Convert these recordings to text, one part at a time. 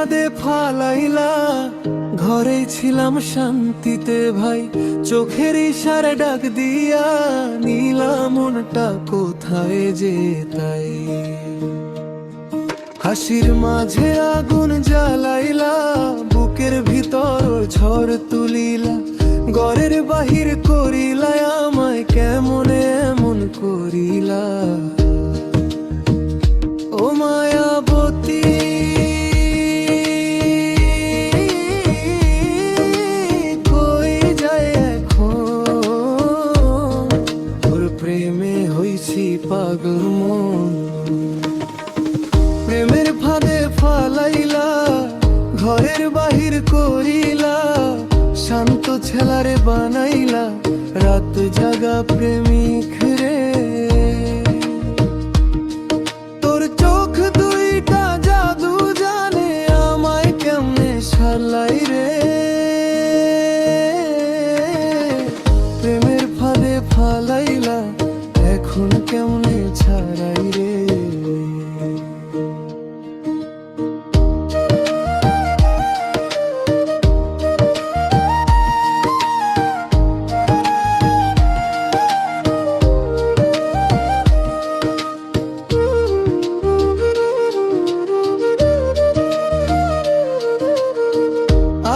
ফাঁদে ফালাইলা, ঘরেই ছিলাম শান্তিতে ভাই, চোখের ইশারা ডাক দিয়া নিলা মনটা কোথায় যে তাই। হাসির মাঝে আগুন জ্বালাইলা, বুকের ভিতর ঝড় তুলিলা, ঘরের বাহির করিলা আমায় কেমনে এমন করিলা। ও মায়াবতী কই যায় এখন, তোর প্রেমে হইছি পাগল মন। প্রেমের ফাঁদে ফালাইলা, ঘরের বাহির করিলা, শান্ত ছেলারে বানাইলা রাত জাগা প্রেমিক রে। তোর চোখ দুইটা জাদু জানে আমায় কেমনে সালাই রে। প্রেমের ফাঁদে ফালাইলা, এখন কেমনে ছাড়াই রে।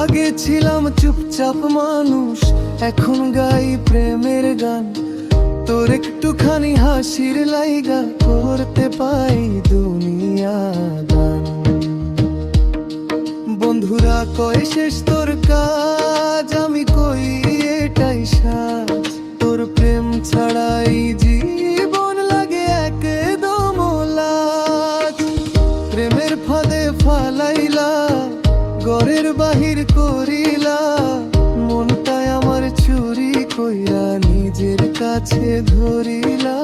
আগে ছিলাম চুপচাপ মানুষ, এখন গাই প্রেমের গান, তোর একটুখানি হাসির লাইগা করতে পাই দুনিয়া দান। বন্ধুরা কয় শেষ তোর কাজ, আমি কই এটাই সাজ, তোর প্রেম ছাড়াই জীবন লাগে একদম লাজ। প্রেমের ফাঁদে ফালাইলা, ঘরের বাহির করিলা, মনটাই আমার চুরি কইরা নিজের কাছে ধরিলা।